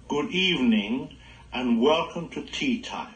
good evening, and welcome to Tea Time.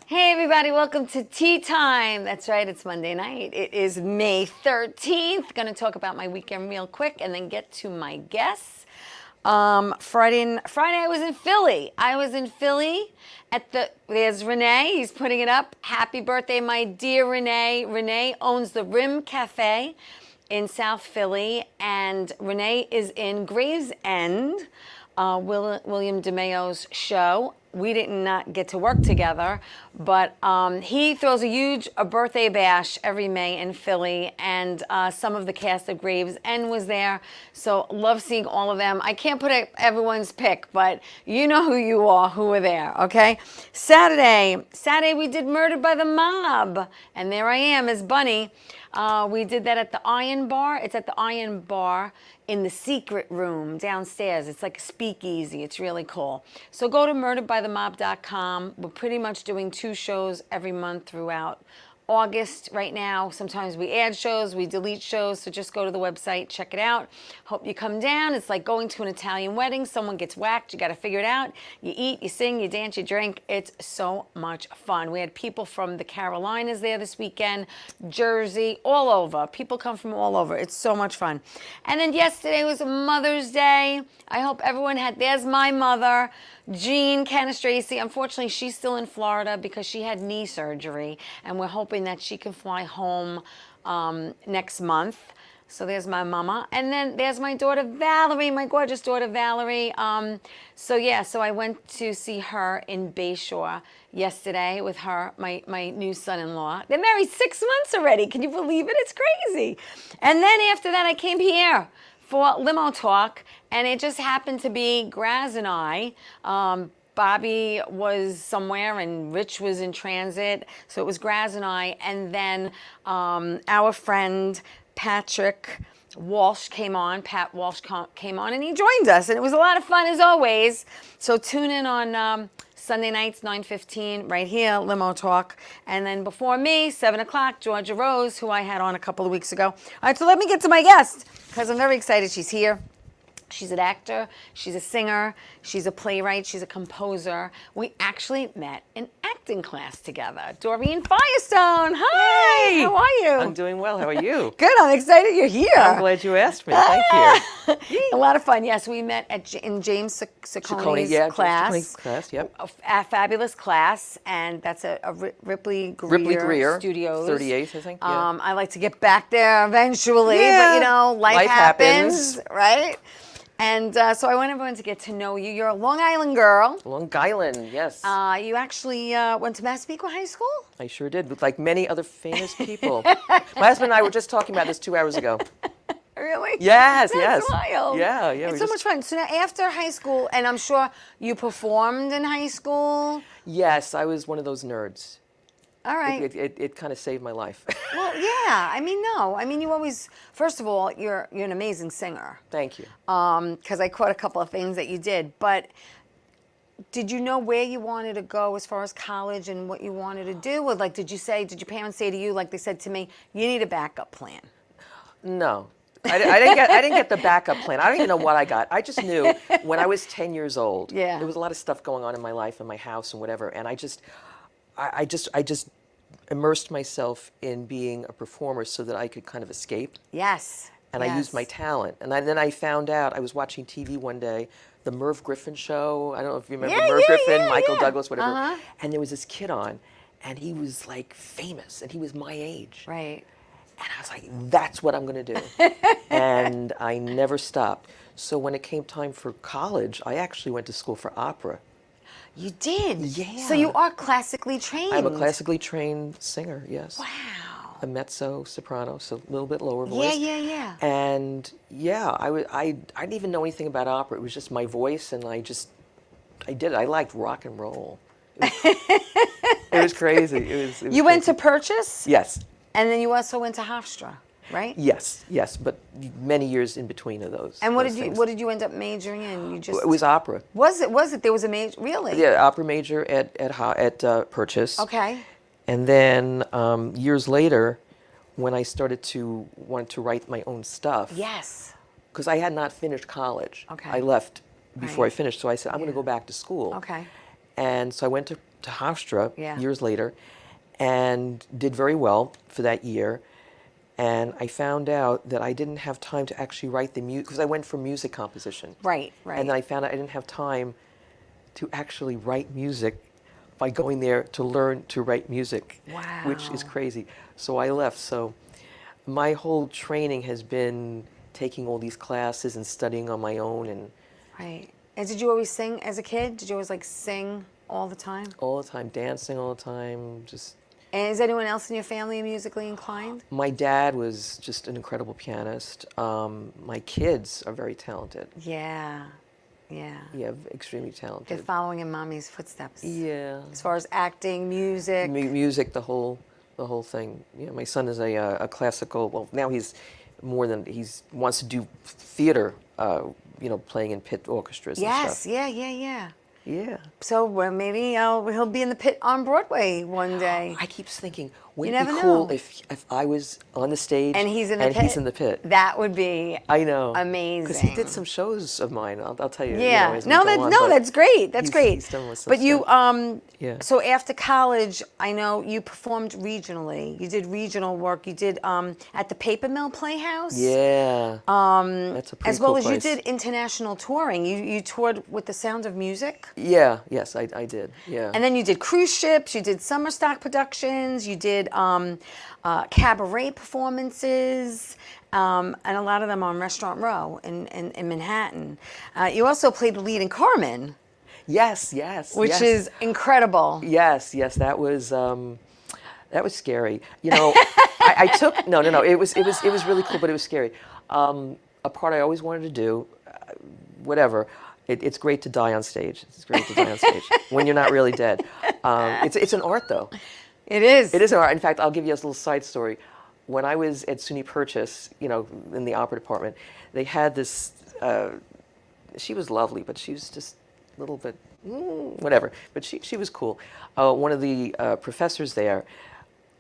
Hey everybody, welcome to Tea Time. That's right, it's Monday night. It is May 13th. Going to talk about my weekend real quick and then get to my guests. Friday I was in Philly. There's Renee, he's putting it up. Happy birthday, my dear Renee. Renee owns the Rim Cafe in South Philly, and Renee is in Gravesend, William DeMeo's show. We did not get to work together, but he throws a huge birthday bash every May in Philly, and some of the cast of Gravesend was there, so love seeing all of them. I can't put everyone's pick, but you know who you are, who were there, okay? Saturday we did Murdered by the Mob, and there I am as Bunny. We did that at the Iron Bar. It's at the Iron Bar in the secret room downstairs. It's like a speakeasy. It's really cool. So go to murderedbythemob.com. We're pretty much doing 2 shows every month throughout August right now. Sometimes we add shows, we delete shows, so just go to the website, check it out. Hope you come down. It's like going to an Italian wedding. Someone gets whacked, you got to figure it out. You eat, you sing, you dance, you drink. It's so much fun. We had people from the Carolinas there this weekend, Jersey, all over. People come from all over. It's so much fun. And then yesterday was Mother's Day. I hope everyone there's my mother, Jean Canastraci. Unfortunately, she's still in Florida because she had knee surgery, and we're hoping that she can fly home next month. So there's my mama. And then there's my daughter, Valerie, my gorgeous daughter, Valerie. So I went to see her in Bayshore yesterday with her, my new son-in-law. They're married 6 months already. Can you believe it? It's crazy. And then after that, I came here for limo talk, and it just happened to be Graz and I. Bobby was somewhere and Rich was in transit, so it was Graz and I, and then our friend Patrick Walsh came on. Pat Walsh came on, and he joined us, and it was a lot of fun as always. So tune in on Sunday nights, 9:15, right here, Limo Talk. And then before me, 7 o'clock, Georgia Rose, who I had on a couple of weeks ago. All right, so let me get to my guest, because I'm very excited she's here. She's an actor, she's a singer, she's a playwright, she's a composer. We actually met in acting class together. Doreen FIREstone, hi! Hey. How are you? I'm doing well. How are you? Good, I'm excited you're here. I'm glad you asked me. Thank you. A lot of fun. Yes, we met in James Cicconi's class. Cicconi's class, yep. A fabulous class, and that's a Ripley Greer Studios. 38th, I think. Yeah. I like to get back there eventually, Yeah. but life happens, right? And so I want everyone to get to know you. You're a Long Island girl. Long Island, yes. You actually went to Massapequa High School? I sure did, like many other famous people. My husband and I were just talking about this 2 hours ago. Really? Yes, That's yes. wild. Yeah. It's so much fun. So now after high school, and I'm sure you performed in high school? Yes, I was one of those nerds. All right. It kind of saved my life. Well, yeah. You always, first of all, you're an amazing singer. Thank you. Because I caught a couple of things that you did. But did you know where you wanted to go as far as college and what you wanted to do? Or did your parents say to you, like they said to me, you need a backup plan? No. I didn't get the backup plan. I don't even know what I got. I just knew when I was 10 years old, Yeah. there was a lot of stuff going on in my life, in my house, and whatever. And I just immersed myself in being a performer so that I could kind of escape. Yes. And I used my talent. And then I found out, I was watching TV one day, the Merv Griffin show. I don't know if you remember Merv Griffin, Michael Douglas, whatever. And there was this kid on, and he was like famous, and he was my age. Right. And I was like, that's what I'm going to do. And I never stopped. So when it came time for college, I actually went to school for opera. You did? Yeah. So you are classically trained? I'm a classically trained singer, yes. Wow. A mezzo soprano, so a little bit lower voice. Yeah. And yeah, I didn't even know anything about opera. It was just my voice, and I did it. I liked rock and roll. It was crazy. It was you went to Purchase? Yes. And then you also went to Hofstra, right? Yes, but many years in between of those. And what those did things. what did you end up majoring in? You just It was opera. Was it? There was a major, really? Yeah, opera major at Purchase. Okay. And then years later, when I wanted to write my own stuff. Yes. Because I had not finished college. Okay. I left before Right. I finished, so I said, I'm going to go back to school. Okay. And so I went to Hofstra Yeah. years later and did very well for that year. And I found out that I didn't have time to actually write the music, because I went for music composition. Right. And then I found out I didn't have time to actually write music by going there to learn to write music, which is Wow. crazy. So I left. So my whole training has been taking all these classes and studying on my own, and Right. And did you always sing as a kid? Did you always like sing all the time? all the time, dancing all the time. Just And is anyone else in your family musically inclined? my dad was just an incredible pianist. My kids are very talented. Yeah. Yeah, extremely They're talented. following in mommy's footsteps. Yeah. As far as acting, music. Music, the whole thing. Yeah, my son is a classical. Well, now he's more than wants to do theater. Playing in pit orchestras and Yes. stuff. Yeah. Yeah. So maybe he'll be in the pit on Broadway one day. I keep thinking, wouldn't You it be never cool know. if I was on the stage And he's in the pit. he's in the pit. That would be I know. amazing. Because he did some shows of mine. I'll tell you. Yeah. As we go on, but that's great. That's he's- great. He's done with some But you stuff. Yeah. so after college, I know you performed regionally. You did regional work. You did at the Paper Mill Playhouse. Yeah. That's a pretty As well cool as place. you did international touring. You toured with the Sound of Music. Yeah. Yes, I did. Yeah. And then you did cruise ships, you did summer stock productions, you did cabaret performances, and a lot of them on Restaurant Row in Manhattan. You also played the lead in Carmen, Yes. which yes. is incredible. Yes, that was scary. I took no. It was really cool, but it was scary. A part I always wanted to do, whatever. It's great to die on stage. It's great to die on stage when you're not really dead. It's an art though. It is. It is an art. In fact, I'll give you a little side story. When I was at SUNY Purchase, in the opera department, they had this. She was lovely, but she was just a little bit whatever. But she was cool. One of the professors there,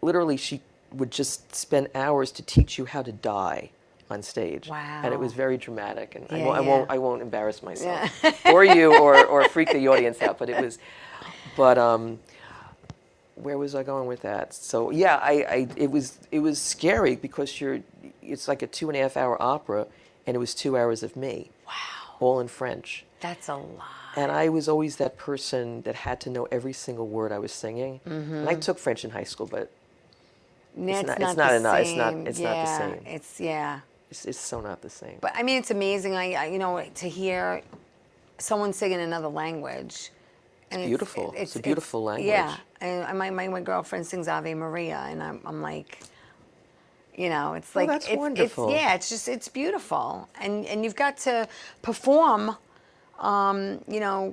literally, she would just spend hours to teach you how to die on stage. Wow. And it was very dramatic, and Yeah, I won't embarrass myself or you or freak the audience out, but it was. But where was I going with that? So yeah, it was scary because it's like a 2.5 hour opera, and it was 2 hours of me. Wow. All in French. That's a lot. And I was always that person that had to know every single word I was singing. Mm-hmm. And I took French in high school, but It's not the enough. It's not same. the same. It's so not the same. But I mean, it's amazing. To hear someone sing in another language. And beautiful. It's a beautiful language. Yeah, and my girlfriend sings Ave Maria, and I'm like, it's like that's wonderful. It's beautiful, and you've got to perform,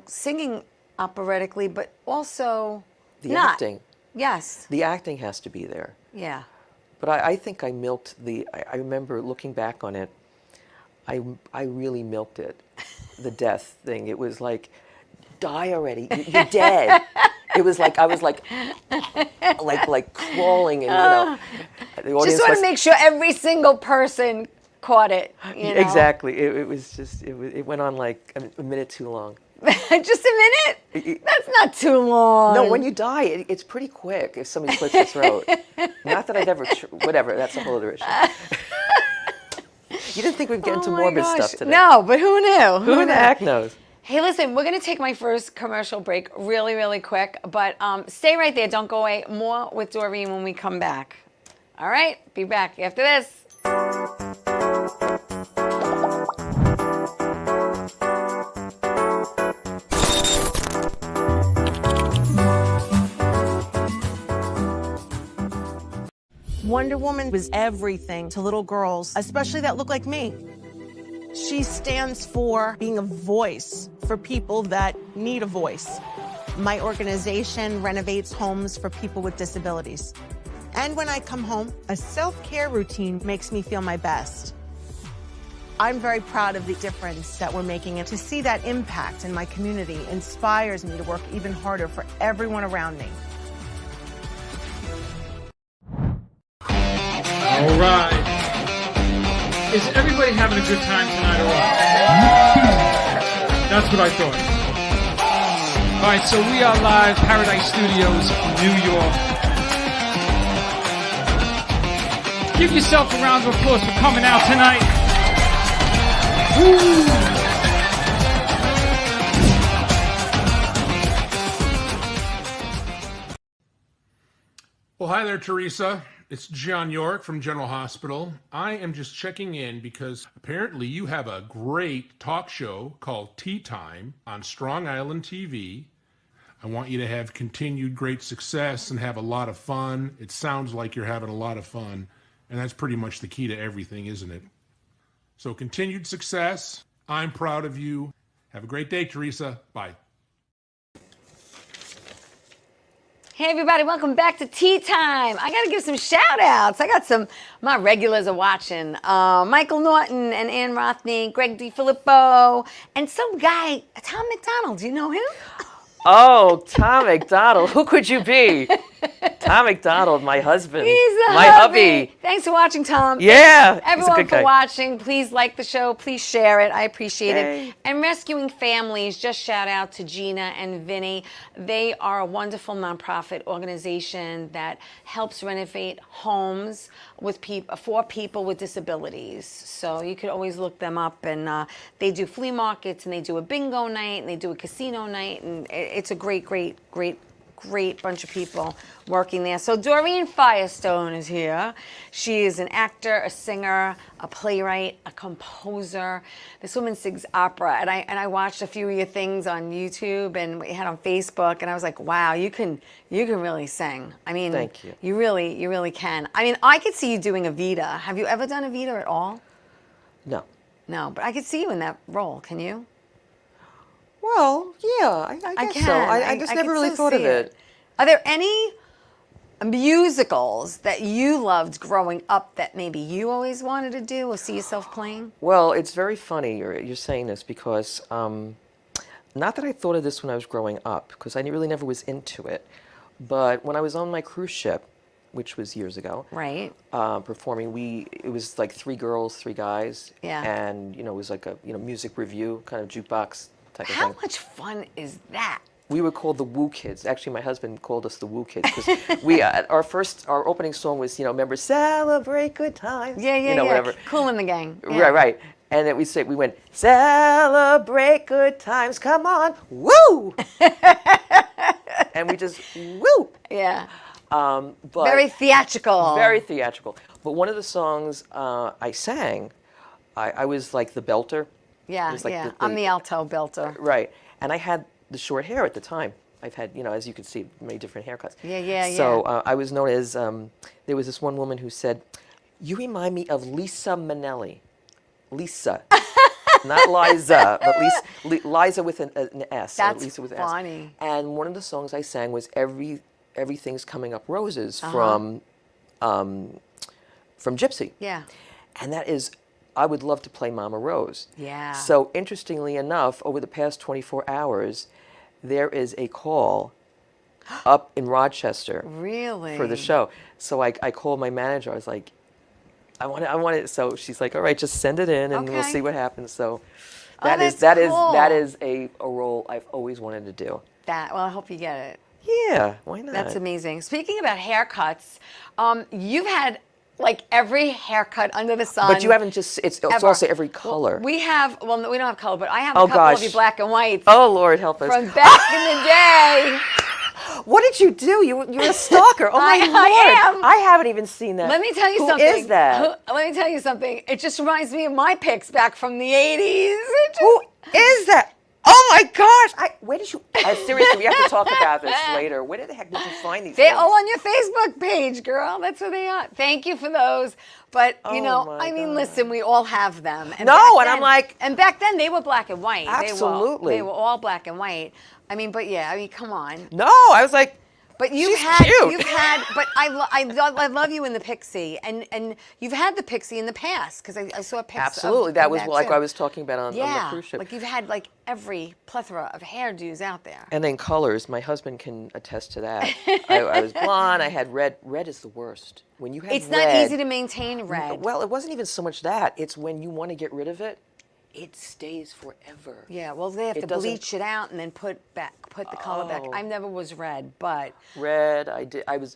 singing operatically, but also The not. acting. Yes. The acting has to be there. Yeah. But I think I milked I remember looking back on it, I really milked it, the death thing. It was like, die already, you're dead. It was like, I was like crawling, and the audience Just want was, to make sure every single person caught it. You know? Exactly. It was just, it went on like a minute too long. Just a minute? That's not too long. No, when you die, it's pretty quick if somebody slits your throat. Not that I've ever, whatever, that's a whole other issue. You didn't think we'd get into morbid stuff today. No, but who knew? Who in the heck knows? Hey, listen, we're going to take my first commercial break really, really quick, but stay right there. Don't go away. More with Doreen when we come back. All right, be back after this. Wonder Woman was everything to little girls, especially that look like me. She stands for being a voice for people that need a voice. My organization renovates homes for people with disabilities. And when I come home, a self-care routine makes me feel my best. I'm very proud of the difference that we're making, and to see that impact in my community inspires me to work even harder for everyone around me. All right. Is everybody having a good time tonight or what? That's what I thought. All right, so we are live, Paradise Studios, New York. Give yourself a round of applause for coming out tonight. Woo! Well, hi there, Theresa. It's John York from General Hospital. I am just checking in because apparently you have a great talk show called Tea Time on Strong Island TV. I want you to have continued great success and have a lot of fun. It sounds like you're having a lot of fun, and that's pretty much the key to everything, isn't it? So continued success. I'm proud of you. Have a great day, Theresa. Bye. Hey everybody, welcome back to Tea Time. I gotta give some shout outs. I got my regulars are watching. Michael Norton and Ann Rothney, Greg DiFilippo, and some guy, Tom McDonald. Do you know him? Oh, Tom McDonald. Who could you be? Tom McDonald, my husband. He's the my hubby. Thanks for watching, Tom. Yeah. Thanks, everyone, for watching. Please like the show. Please share it. I appreciate it. And Rescuing Families, just shout out to Gina and Vinny. They are a wonderful nonprofit organization that helps renovate homes for people with disabilities. So you could always look them up, and they do flea markets, and they do a bingo night, and they do a casino night, and it's a great bunch of people working there. So Doreen FIREstone is here. She is an actor, a singer, a playwright, a composer. This woman sings opera, and I watched a few of your things on YouTube and what you had on Facebook, and I was like, wow, you can really sing. I mean, thank you. You really can. I mean, I could see you doing Evita. Have you ever done Evita at all? No. No, but I could see you in that role. Can you? Well, yeah, I guess so. I just never really thought of it. Are there any musicals that you loved growing up that maybe you always wanted to do or see yourself playing? Well, it's very funny you're saying this because not that I thought of this when I was growing up, because I really never was into it. But when I was on my cruise ship, which was years ago, right? Performing, it was like 3 girls, 3 guys, yeah, and it was like a music review kind of jukebox. How much fun is that? We were called the Woo Kids. Actually, my husband called us the Woo Kids because we our opening song was remember celebrate good times. Yeah. Whatever. Cool in the Gang. Yeah. Right. And then we went celebrate good times. Come on, woo! And we just woo. Yeah. But very theatrical. Very theatrical. But one of the songs I sang, I was like the belter. Yeah, like I'm the alto belter. Right. And I had the short hair at the time. I've had, as you can see, many different haircuts. Yeah. So I was known as, there was this one woman who said, you remind me of Lisa Minnelli. Lisa. Not Liza, but Liza with an S. That's Lisa with funny. an S. And one of the songs I sang was Everything's Coming Up Roses from Gypsy. Yeah. And that is, I would love to play Mama Rose. Yeah. So interestingly enough, over the past 24 hours, there is a call up in Rochester. Really? For the show. So I called my manager. I was like, I want it. So she's like, all right, just send it in, and we'll Okay. see what happens. So that's that cool. is a role I've always wanted to do. Well, I hope you get it. Yeah, why not? That's amazing. Speaking about haircuts, you've had like every haircut under the sun. But you haven't just, it's ever. also every color. We have, well, no, we don't have color, but I have Oh, a couple of gosh. your black and whites Oh, Lord, help us. from back in the day. What did you do? You're a stalker. Oh, my I Lord. am. I haven't even seen that. Let me tell you Who something. Who is that? Let me tell you something. It just reminds me of my pics back from the 80s. Who is that? Oh, my gosh. Where did you, seriously, we have to talk about this later. Where the heck did you find these They're things? all on your Facebook page, girl. That's where they are. Thank you for those. But, you Oh, know, my I mean, God. listen, we all have them. And No, back and I'm then- like- And back then, they were black and white. Absolutely. They were all black and white. I mean, but yeah, I mean, come on. No, I was like, But she's cute. but I love you in the pixie, and you've had the pixie in the past because I saw pics. Absolutely. Of That was that like too. I was talking about on the Yeah, cruise ship. like you've had like every plethora of hairdos out there. And then colors. My husband can attest to that. I was blonde. I had red. Red is the worst. When you have It's red, not easy to maintain red. Well, it wasn't even so much that. It's when you want to get rid of it, it stays forever. Yeah, well, they have It to doesn't- bleach it out and then put the color back. Oh. I never was red, but Red. I was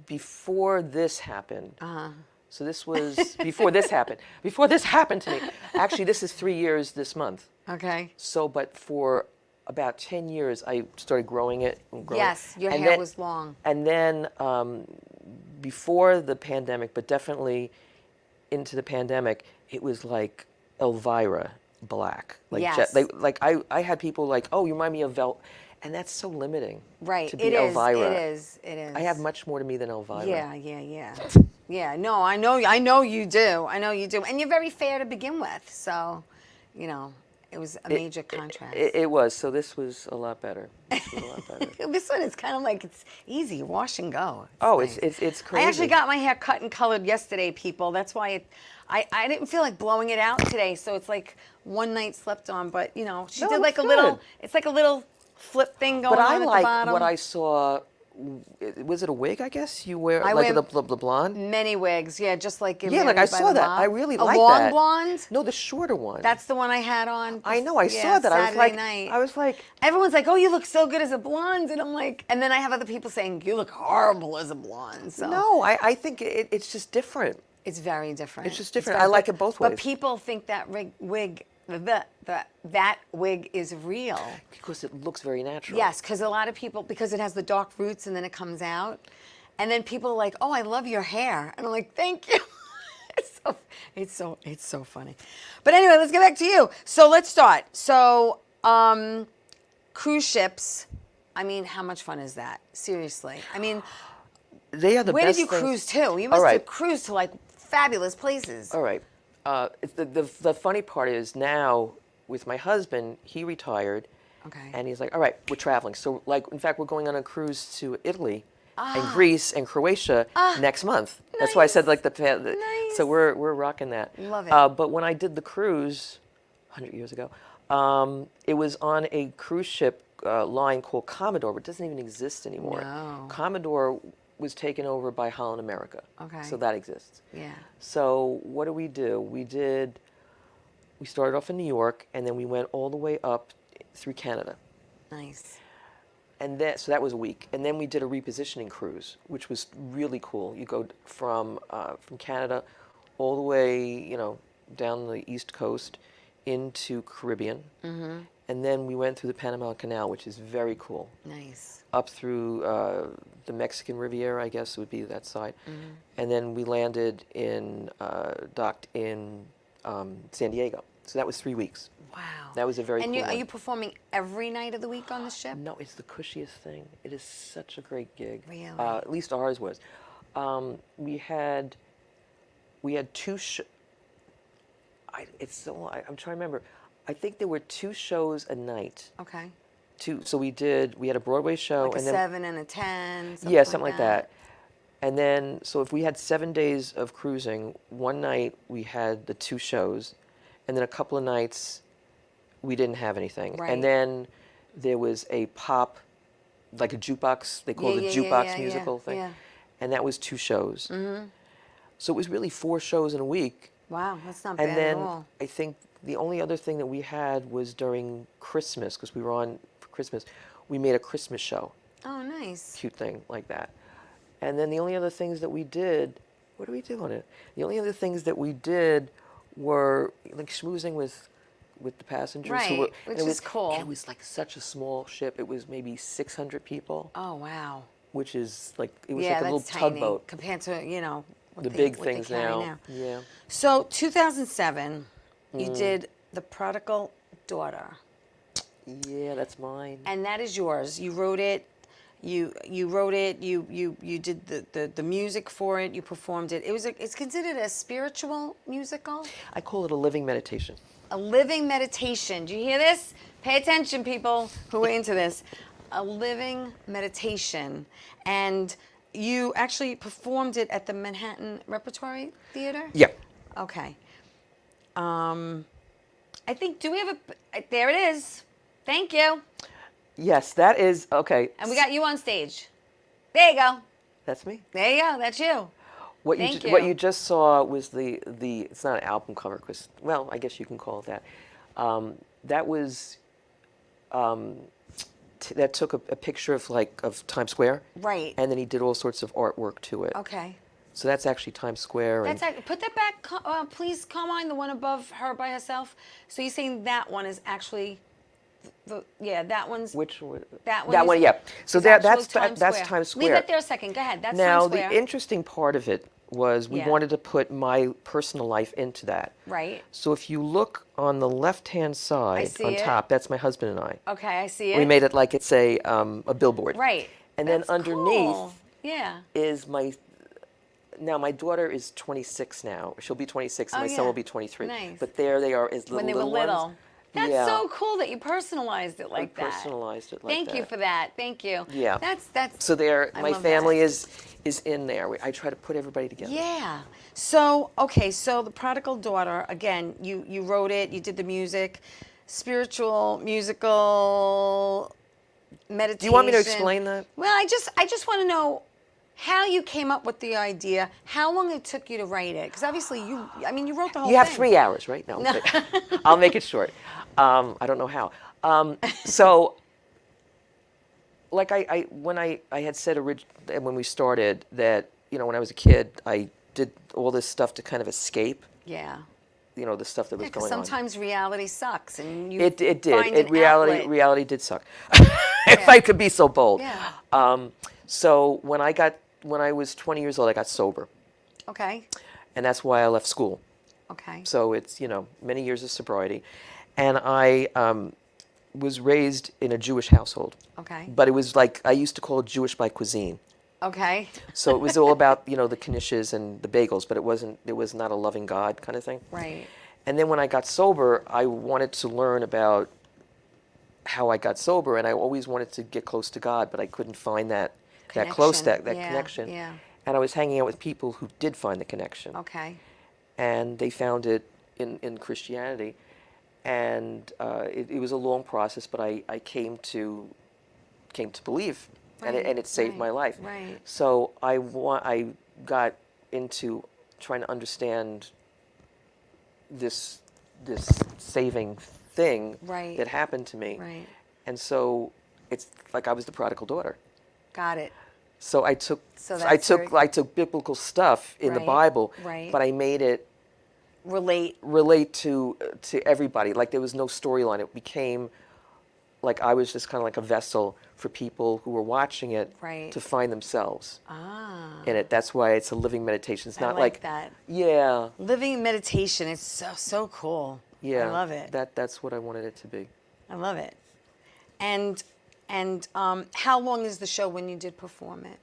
before this happened. So this was before this happened. Before this happened to me. Actually, this is 3 years this month. okay. So, but for about 10 years, I started growing it and growing. Yes, your And hair then- was long. And then before the pandemic, but definitely into the pandemic, it was like Elvira black. Like Yes. I had people like, oh, you remind me of and that's so limiting. Right. To be It is. Elvira. It is. It is. I have much more to me than Elvira. Yeah. Yeah, no, I know you do. I know you do. And you're very fair to begin with. So, you know, it was a major contrast. It was. So this was a lot better. This was a lot better. This one is kind of like it's easy, wash and go. Oh, nice. it's crazy. I actually got my hair cut and colored yesterday, people. That's why I didn't feel like blowing it out today. So it's like one night slept on. But, you know, she No, did it like a looks little, good. it's like a little flip thing going But I on at like the bottom. what I saw. Was it a wig? I guess you wear I like wear- the blonde. Many wigs, yeah, just like in Yeah, like Married I by saw the that. Mob. I really a like long that. blonde. No, the shorter one. That's the one I had on. I know. I yeah, saw that. Saturday night. I was like, Everyone's like, "Oh, you look so good as a blonde," and I'm like, and then I have other people saying, "You look horrible as a blonde." So no, I think it's just different. it's very different. It's just different. very I like different. it both But ways. people think that that wig is real. Because it looks very natural. Yes, because a lot of people, because it has the dark roots and then it comes out, and then people are like, "Oh, I love your hair," and I'm like, "Thank you." It's so funny. But anyway, let's get back to you. So let's start. So cruise ships. I mean, how much fun is that? Seriously. I mean, They are the where best did you things- cruise to? You All must right. have cruised to like fabulous places. All right. The funny part is now with my husband, he retired. Okay. And he's like, all right, we're traveling. So like, in fact, we're going on a cruise to Italy and Greece and Croatia next month. That's why I said like Nice. so we're rocking that. Love it. But when I did the cruise 100 years ago, it was on a cruise ship line called Commodore, but it doesn't even exist anymore. No. Commodore was taken over by Holland America. Okay. So that exists. Yeah. So what do? We started off in New York, and then we went all the way up through Canada. Nice. And then, so that was a week. And then we did a repositioning cruise, which was really cool. You go from Canada all the way, down the East Coast into Caribbean. Mm-hmm. And then we went through the Panama Canal, which is very cool. Nice. Up through the Mexican Riviera, I guess would be that side. Mm-hmm. And then we landed docked in San Diego. So that was 3 weeks. Wow. That was a very And cool are one. you performing every night of the week on the ship? No, it's the cushiest thing. It is such a great gig. Really? At least ours was. We had two. I'm trying to remember. I think there were 2 shows a night. Okay. So we had a Broadway show, Like a and then 7 and a 10. yeah, something like that. And then, so if we had 7 days of cruising, one night we had the 2 shows, and then a couple of nights we didn't have anything. Right. And then there was a pop, like a jukebox, they call it a jukebox musical thing. Yeah. And that was 2 shows. So it was really 4 shows in a week. Wow, that's not And bad then at all. I think the only other thing that we had was during Christmas, because we were on for Christmas, we made a Christmas show. Oh, nice. Cute thing like that. And then the only other things that we did, what did we do on it? The only other things that we did were like schmoozing with the passengers. Right, and which it was is cool. And it was like such a small ship. It was maybe 600 people, Oh, wow. which is like, it was Yeah, like a little that's tiny tugboat. compared to, you know, what The they- big what they things carry now. Yeah. So 2007, Mm. you did The Prodigal Daughter, Yeah, that's mine. and that is yours. You wrote it. You wrote it. You did the music for it. You performed it. It's considered a spiritual musical, I call it a living meditation. a living meditation. Do you hear this? Pay attention, people who are into this. A living meditation, and you actually performed it at the Manhattan Repertory Theater. Yeah. Okay. I think, do we have there it is. Thank you. Yes, that is, okay. And we got you on stage. There you go. That's me. There you go. That's you. What Thank what you. you just saw was the it's not an album cover, because, well, I guess you can call it that. That was, that took a picture of Times Square. Right. And then he did all sorts of artwork to it. Okay. So that's actually Times Square. Put that back, please, Carmine, the one above her by herself. So you're saying that one is actually, that one's. Which one? That one. That is- one, yeah. So is that's actually Times Square. Leave it there a second. Go ahead. That's Now, Times Square. the interesting part of it was we Yeah. wanted to put my personal life into that. Right. So if you look on the left-hand side see on it. top, that's my husband and I. Okay, I see it. We made it like it's a billboard. Right. And then That's underneath cool. Yeah. is my daughter is 26 now. She'll be 26 and Oh, my son yeah. will be 23. Nice. But there they are as little When they were little little. ones. That's Yeah. so cool that you personalized it like that. Personalized it like Thank you that. for that. Thank you. Yeah. That's So there, I my love family that. is in there. I try to put everybody together. Yeah. So, okay, so The Prodigal Daughter, again, you wrote it, you did the music, spiritual, musical, meditation. Do you want me to explain that? Well, I just want to know how you came up with the idea, how long it took you to write it. Because obviously you wrote the whole You have thing. 3 hours, right? No, I'm kidding. I'll make it short. I don't know how. So, like when I had said when we started that, when I was a kid, I did all this stuff to kind of escape, Yeah. the stuff that was Because going on. sometimes reality sucks, and you It did. find an outlet. Reality did suck. If I could be so bold. Yeah. So when I was 20 years old, I got sober, Okay. and that's why I left school. Okay. So it's many years of sobriety, and I was raised in a Jewish household. Okay. But it was like I used to call it Jewish by cuisine. Okay. So it was all about the knishes and the bagels, but it was not a loving God kind of thing. Right. And then when I got sober, I wanted to learn about how I got sober, and I always wanted to get close to God, but I couldn't find that close, that Yeah, connection. yeah. And I was hanging out with people who did find the connection. Okay. And they found it in Christianity. And it was a long process, but I came to believe, and it saved right, my life. right. So I got into trying to understand this saving thing Right. that happened to me. Right. And so it's like I was the prodigal daughter. Got it. So I took So that's I took biblical stuff in the Right, Bible, right. but I made it Relate. to everybody. Like there was no storyline. It became like I was just kind of like a vessel for people who were watching it Right. to find themselves Ah. in it. That's why it's a living meditation. It's I not like that. Yeah. Living meditation. It's so cool. Yeah. I love it. That's what I wanted it to be. I love it. And how long is the show when you did perform it?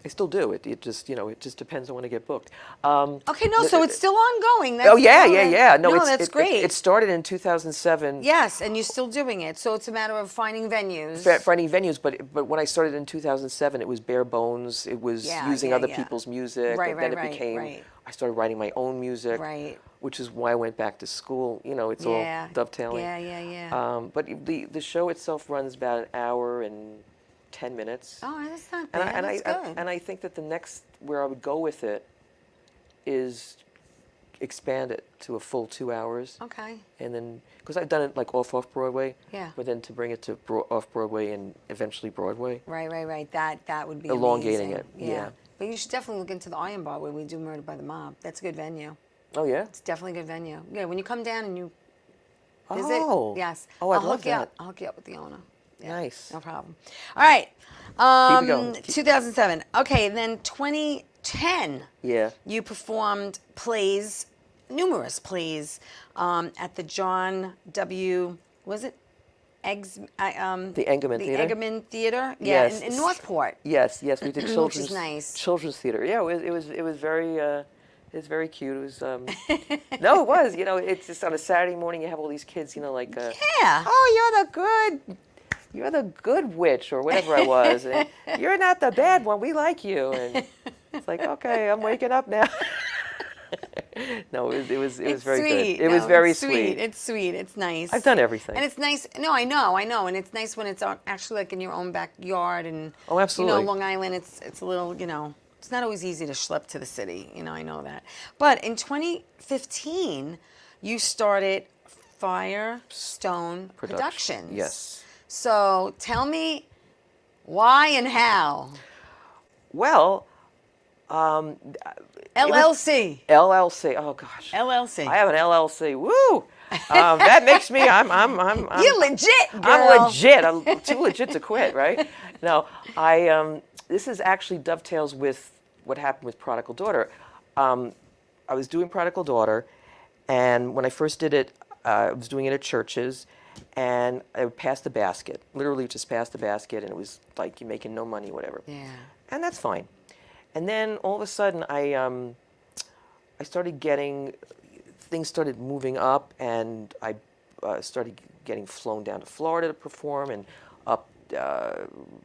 I still do. It just it just depends on when I get booked. Okay, no, so it's still ongoing. Oh yeah, no, yeah. No, that's great. It started in 2007. Yes, and you're still doing it. So it's a matter of finding venues. Finding venues, but when I started in 2007, it was bare bones. It was Yeah, using yeah, other yeah. people's music. Right, and then right, it became. right. I started writing my own music. Right. Which is why I went back to school. It's Yeah. all dovetailing. Yeah. But the show itself runs about an hour and 10 minutes. Oh, that's not bad. That's good. And I think that the next, where I would go with it is expand it to a full 2 hours. Okay. And then, because I've done it like off Broadway. Yeah. But then to bring it to off Broadway and eventually Broadway. Right. That would be elongating amazing. it. Yeah. But you should definitely look into the Iron Bar where we do Murder by the Mob. That's a good venue. Oh yeah. It's definitely a good venue. Yeah, when you come down and you visit, yes. Oh, I'd I'll love hook you up. that. I'll hook you up with the owner. Yeah, Nice. no problem. All right. Keep it going. 2007. Okay, then 2010. Yeah. You performed plays, numerous plays, at the John W. Was it? The Engerman Theater. The Engerman Theater. Yeah, Yes. in Northport. Yes, we did children's. Which is nice. Children's theater. Yeah, it was very. It was very cute. It was. No, it was. You know, it's just on a Saturday morning. You have all these kids. You know, like. Yeah. Oh, you're the good witch or whatever I was. And, you're not the bad one. We like you. And it's like, okay, I'm waking up now. No, it was very sweet. good. It was very sweet. It's sweet. It's nice. I've done everything. And it's nice. No, I know. And it's nice when it's actually like in your own backyard. And oh, absolutely. You know, Long Island. It's a little. You know, it's not always easy to schlep to the city. You know, I know that. But in 2015, you started FIREstone Productions. Yes. So tell me why and how. Well. LLC. LLC. Oh gosh. LLC. I have an LLC. Woo! That makes me. I'm You're legit, girl. I'm legit. I'm too legit to quit, right? No, this is actually dovetails with what happened with Prodigal Daughter. I was doing Prodigal Daughter, and when I first did it, I was doing it at churches, and I would pass the basket. Literally, just pass the basket, and it was like you're making no money, whatever. Yeah. And that's fine. And then all of a sudden, I started getting, things started moving up, and I started getting flown down to Florida to perform, and up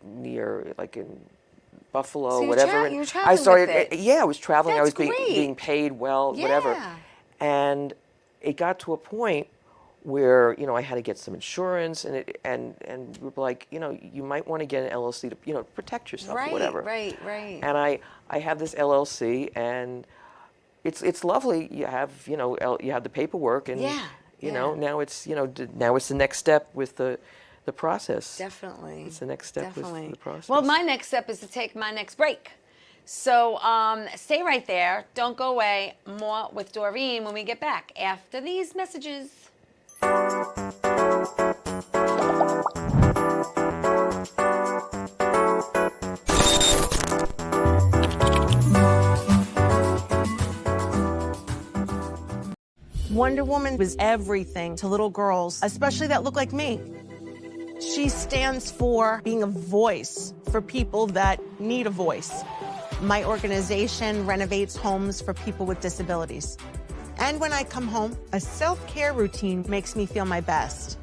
near, like in Buffalo, so whatever. You were I traveling started, with it. yeah, I was traveling. That's I was being paid well, whatever. Yeah. And it got to a point where, you know, I had to get some insurance, and we were like, you know, you might want to get an LLC to, you know, protect yourself or whatever. Right. And I have this LLC, and it's lovely. You have, you know, you have the paperwork, and you know, now it's, you know, now it's the next step with the process. Definitely. It's the next step with the process. Well, my next step is to take my next break. So stay right there. Don't go away. More with Doreen when we get back after these messages. Wonder Woman was everything to little girls, especially that look like me. She stands for being a voice for people that need a voice. My organization renovates homes for people with disabilities. And when I come home, a self-care routine makes me feel my best.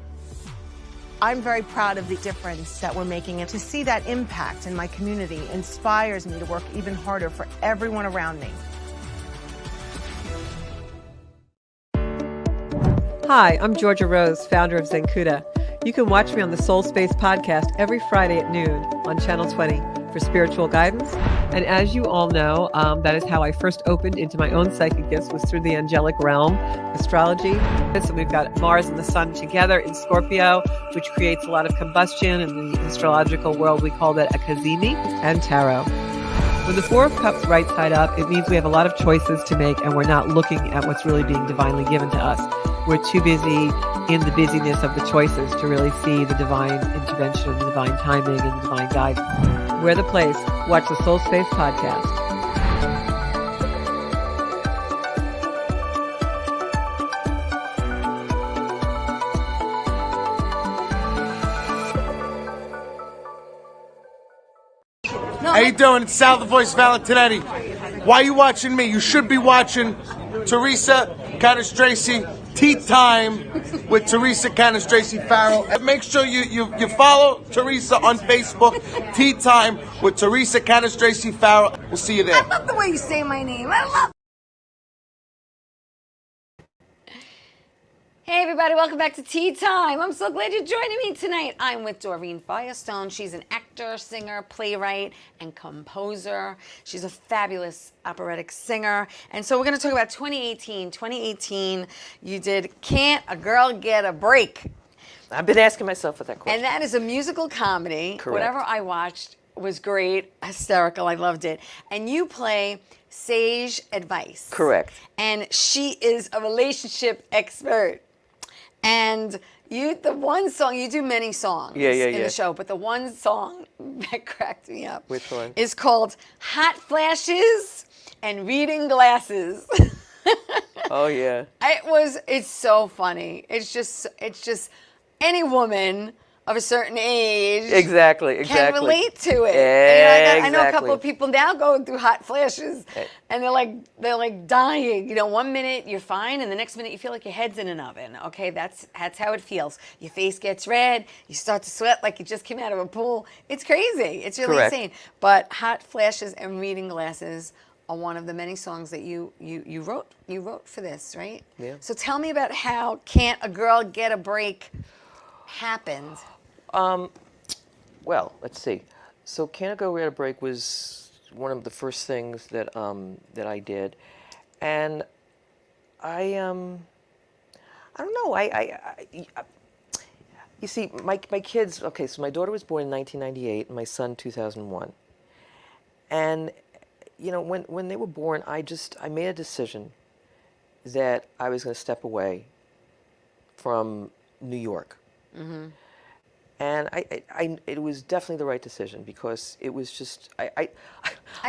I'm very proud of the difference that we're making, and to see that impact in my community inspires me to work even harder for everyone around me. Hi, I'm Georgia Rose, founder of Zenkuda. You can watch me on the Soul Space podcast every Friday at noon on Channel 20 for spiritual guidance. And as you all know, that is how I first opened into my own psychic gifts, was through the angelic realm, astrology. So we've got Mars and the Sun together in Scorpio, which creates a lot of combustion. In the astrological world, we call that a kazemi, and tarot. With the Four of Cups right side up, it means we have a lot of choices to make, and we're not looking at what's really being divinely given to us. We're too busy in the busyness of the choices to really see the divine intervention, the divine timing, and the divine guidance. We're the place. Watch the Soul Space podcast. How you doing? It's Sal the Voice Valentinetti. Why are you watching me? You should be watching Theresa Canastraci Tea Time with Theresa Canastraci Farrell. And make sure you follow Theresa on Facebook. Tea Time with Theresa Canastraci Farrell. We'll see you there. I love the way you say my name. I love. Hey everybody, welcome back to Tea Time. I'm so glad you're joining me tonight. I'm with Doreen FIREstone. She's an actor, singer, playwright, and composer. She's a fabulous operatic singer. And so we're going to talk about 2018. 2018, you did Can't a Girl Get a Break? I've been asking myself that question. And that is a musical comedy. Correct. Whatever I watched was great, hysterical. I loved it. And you play Sage Advice. Correct. And she is a relationship expert. And the one song, you do many songs in the show, but the one song that cracked me up Which one? is called Hot Flashes and Reading Glasses. Oh, yeah. It's so funny. It's just any woman of a certain age Exactly. can relate to it. And I know a couple of people now going through hot flashes, and they're like dying. You know, one minute you're fine, and the next minute you feel like your head's in an oven. Okay, that's how it feels. Your face gets red. You start to sweat like you just came out of a pool. It's crazy. It's really Correct. insane. But Hot Flashes and Reading Glasses are one of the many songs that you wrote. You wrote for this, right? Yeah. So tell me about how Can't a Girl Get a Break happened. Well, let's see. So Can't a Girl Get a Break was one of the first things that that I did, and I don't know. You see, my kids. Okay, so my daughter was born in 1998, and my son 2001, and you know when they were born, I made a decision that I was going to step away from New York. Mm-hmm. And it was definitely the right decision because it was just I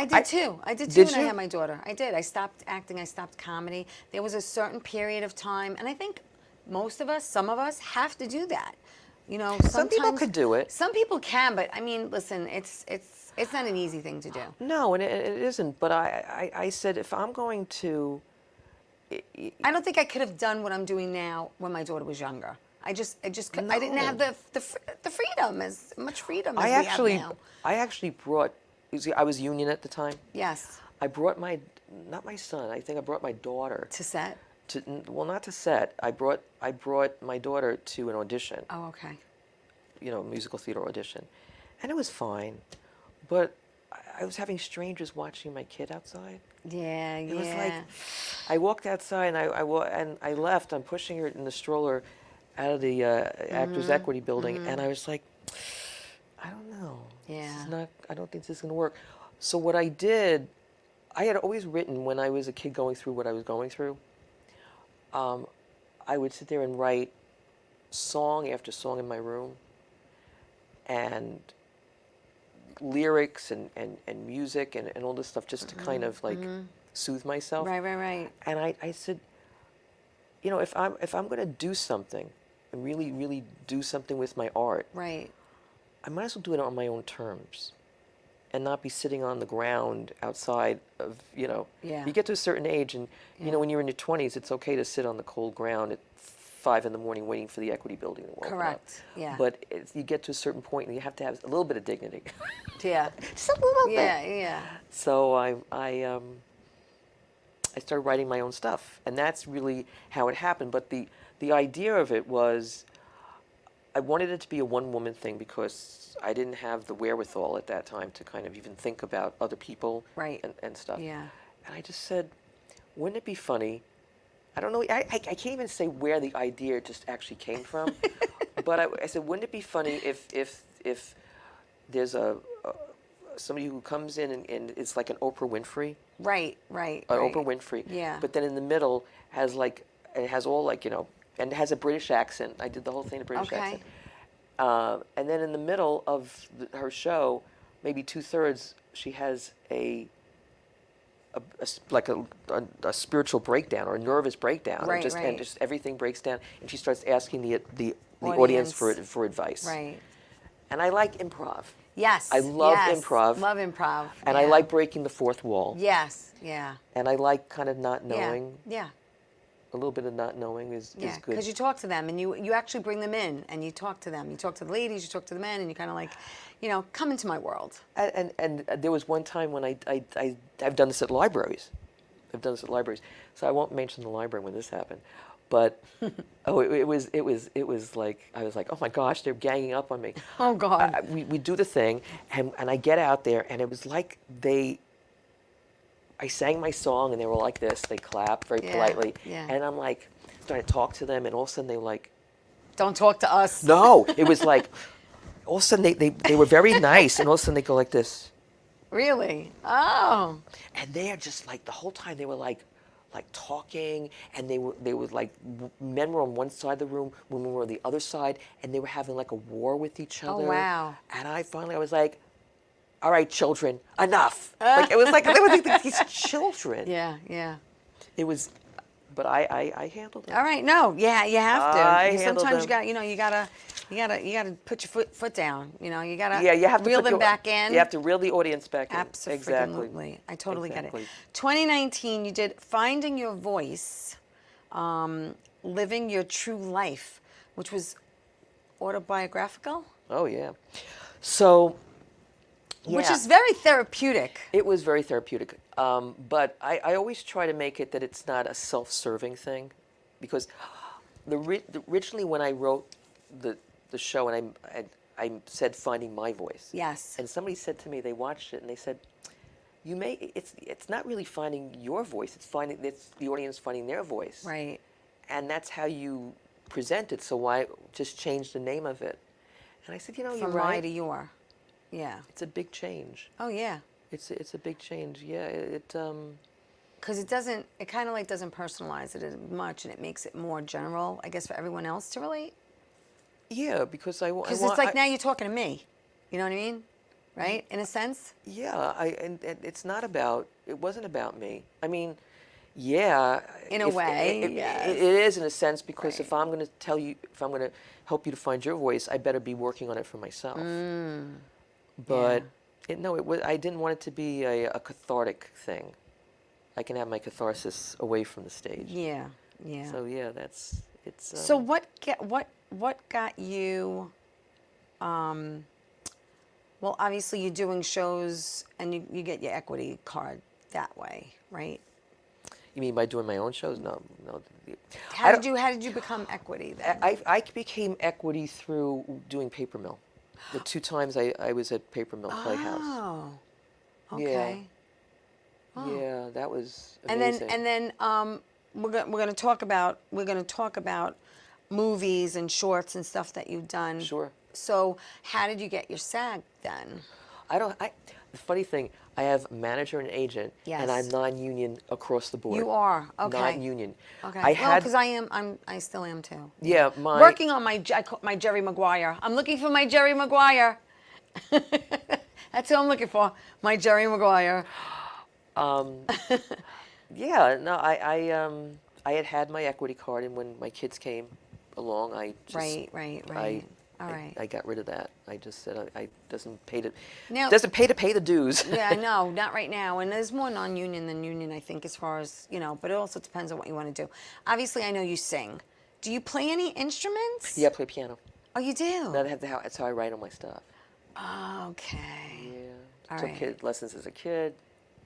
did too. I did too when I had my daughter. I did. I stopped acting. I stopped comedy. There was a certain period of time, and I think some of us have to do that. You know, some people could do it. Some people can, but I mean, listen, it's not an easy thing to do. No, and it isn't. But I said if I'm going to, I don't think I could have done what I'm doing now when my daughter was younger. I couldn't. I didn't have the freedom, as much freedom as we have now. I actually brought, I was union at the time. Yes. I brought not my son, I think I brought my daughter. To set? Well, not to set. I brought my daughter to an audition. Oh, okay. You know, musical theater audition. And it was fine. But I was having strangers watching my kid outside. Yeah, It was like, I walked outside and I left. I'm pushing her in the stroller out of the Actors Equity building, and I was like, I don't know. Yeah. I don't think this is going to work. So what I did, I had always written when I was a kid going through what I was going through. I would sit there and write song after song in my room, and lyrics and music and all this stuff just to kind of like soothe myself. Right. And I said, you know, if I'm going to do something and really do something with my art, right, I might as well do it on my own terms, and not be sitting on the ground outside of, you know. Yeah. You get to a certain age, and you know when you're in your 20s, it's okay to sit on the cold ground at 5 in the morning waiting for the Equity building to open up. Correct. Yeah. But you get to a certain point, and you have to have a little bit of dignity. Yeah. Just a little bit. Yeah. So I started writing my own stuff, and that's really how it happened. But the idea of it was, I wanted it to be a one-woman thing because I didn't have the wherewithal at that time to kind of even think about other people and stuff. Yeah. And I just said, wouldn't it be funny? I don't know, I can't even say where the idea just actually came from, but I said, wouldn't it be funny if there's somebody who comes in and it's like an Oprah Winfrey. Right. Oprah Winfrey. Yeah. But then in the middle it has all like, you know, and it has a British accent. I did the whole thing in a British accent. And then in the middle of her show, maybe 2/3, she has a spiritual breakdown or a nervous breakdown. Right. And just everything breaks down, and she starts asking the audience for advice. Right. And I like improv. Yes. I love improv. Love improv. And I like breaking the fourth wall. Yes. Yeah. And I like kind of not knowing. Yeah. A little bit of not knowing is good. Because you talk to them and you actually bring them in and you talk to them. You talk to the ladies, you talk to the men, and you kind of like, you know, come into my world. And there was one time when I've done this at libraries. So I won't mention the library when this happened. But it was like I was like, oh my gosh, they're ganging up on me. Oh God. We do the thing, and I get out there, and it was like I sang my song, and they were like this. They clapped very politely, and I'm like starting to talk to them, and all of a sudden they were like, don't talk to us. no, it was like all of a sudden they were very nice, and all of a sudden they go like this. Really? Oh. And they're just like the whole time they were like talking, and they were like men were on one side of the room, women were on the other side, and they were having like a war with each other. Oh wow. And I was like, all right, children, enough. Like it was like they were like these children. Yeah, yeah. It was, but I handled it. All right, no, yeah, you have to. I handled Sometimes them. you gotta put your foot down. You gotta You have to reel put them back in. You have to reel the audience back in. Absolutely. Exactly. I totally get Exactly. it. 2019, you did Finding Your Voice, Living Your True Life, which was autobiographical. Oh yeah. So. Yeah. Which is very therapeutic. It was very therapeutic. But I always try to make it that it's not a self-serving thing, because originally when I wrote the show, and I said Finding My Voice. Yes. And somebody said to me, they watched it and they said, it's not really finding your voice, it's the audience finding their voice. Right. And that's how you present it, so why just change the name of it? And I said, you're From right. my to your. Yeah. It's a big change. Oh yeah. It's a big change. Yeah. Because it kind of like doesn't personalize it as much, and it makes it more general, I guess, for everyone else to relate. Yeah, because Because it's like now you're talking to me. You know what I mean? Right? In a sense. Yeah. And it's not about. It wasn't about me. I mean, yeah. In a way, yes. It is in a sense, because Right. if I'm going to help you to find your voice, I better be working on it for myself. But I didn't want it to be a cathartic thing. I can have my catharsis away from the stage. Yeah, yeah. So yeah, it's. So what got you? Well, obviously you're doing shows, and you get your equity card that way, right? You mean by doing my own shows? No. How did you become equity then? I became equity through doing Paper Mill. The 2 times I was at Paper Mill Playhouse. Oh, okay. Yeah, that was And amazing. then we're going to talk about movies and shorts and stuff that you've done. Sure. So how did you get your SAG then? The funny thing, I have a manager and agent, Yes. and I'm non-union across the board. You are, okay. Non-union. Okay. Because I still am too. Yeah, Working on my Jerry Maguire. I'm looking for my Jerry Maguire. That's who I'm looking for. My Jerry Maguire. Yeah, no, I had my equity card, and when my kids came along, I just Right. All right. I got rid of that. I just said I doesn't pay to pay the dues. Yeah, no, not right now. And there's more non-union than union, I think, as far as, but it also depends on what you want to do. Obviously, I know you sing. Do you play any instruments? Yeah, I play piano. Oh, you do? That's how I write all my stuff. Oh, okay. Yeah. All Took right. lessons as a kid.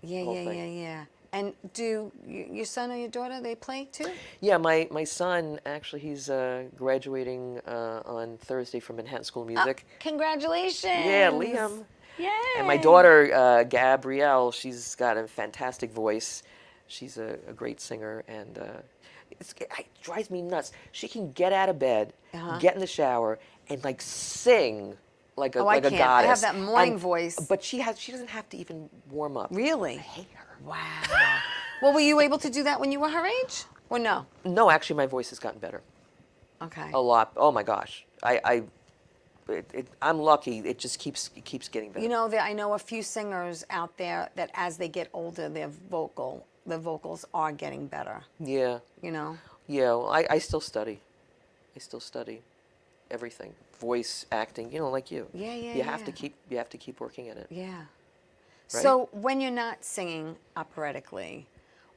Yeah. And do your son or your daughter, they play too? Yeah, my son, actually, he's graduating on Thursday from Manhattan School of Music. Congratulations. Yeah, Liam. Yay. And my daughter, Gabrielle, she's got a fantastic voice. She's a great singer, and it drives me nuts. She can get out of bed, get in the shower, and like sing like a I can't. goddess. I have that morning voice. But she doesn't have to even warm up. Really? I hate her. Wow. Well, were you able to do that when you were her age? Or no? No, actually, my voice has gotten better. Okay. A lot. Oh my gosh. I'm lucky. It just keeps getting better. I know a few singers out there that as they get older, their vocals are getting better. Yeah. Yeah. Well, I still study. I still study everything. Voice, acting, like you. Yeah. You have to keep working at it. Yeah. Right? So when you're not singing operatically,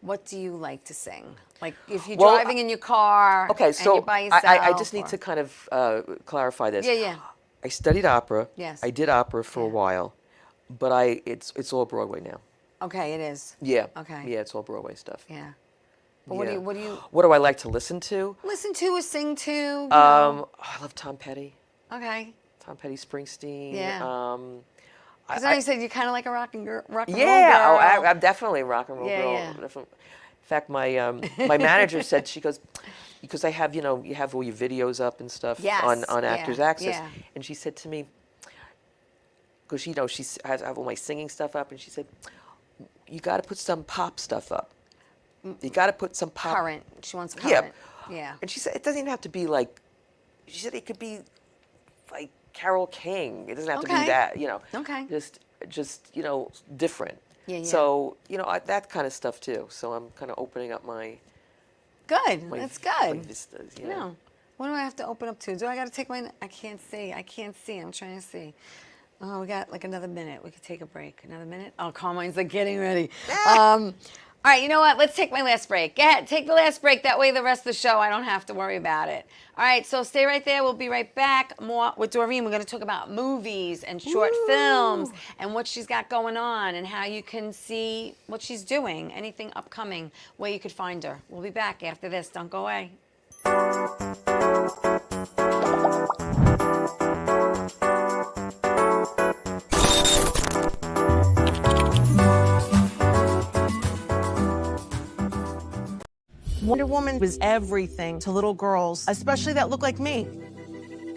what do you like to sing? Like if you're driving in your car okay, and so you're by yourself? I just need to kind of clarify this. Yeah. I studied opera. Yes. I did opera for a while, but it's all Broadway now. Okay, it is. Yeah. Okay. Yeah, it's all Broadway stuff. Yeah. Or Yeah. what do you What do I like to listen to? listen to or sing to? You know? I love Tom Petty. Okay. Tom Petty, Springsteen. Yeah. Because I you said you're kind of like a rock and roll girl. Yeah, oh, I'm definitely a rock and roll Yeah, girl. yeah. Definitely. In fact, my manager said, she goes, because I have, you have all your videos up and stuff Yes, on yeah, Actors Access, yeah. and she said to me, because I have all my singing stuff up, and she said, you got to put some pop stuff up. You got to put some pop. Current. She wants current. Yeah. And she said it doesn't even have to be like. She said it could be like Carole King. It doesn't have to be Okay. that. Okay. Just different. Yeah, yeah. So that kind of stuff too. So I'm kind of opening up my. Good. my That's my good. vistas, No. What do I have to open up to? Do I got to take my? I can't see. I'm trying to see. Oh, we got like another minute. We could take a break. Another minute? Oh, Carmine's like getting ready. All right, you know what? Let's take my last break. Go ahead, take the last break. That way the rest of the show, I don't have to worry about it. All right, so stay right there. We'll be right back. More with Doreen. We're going to talk about movies and short films and what she's got going on and how you can see what she's doing, anything upcoming, where you could find her. We'll be back after this. Don't go away. Wonder Woman was everything to little girls, especially that look like me.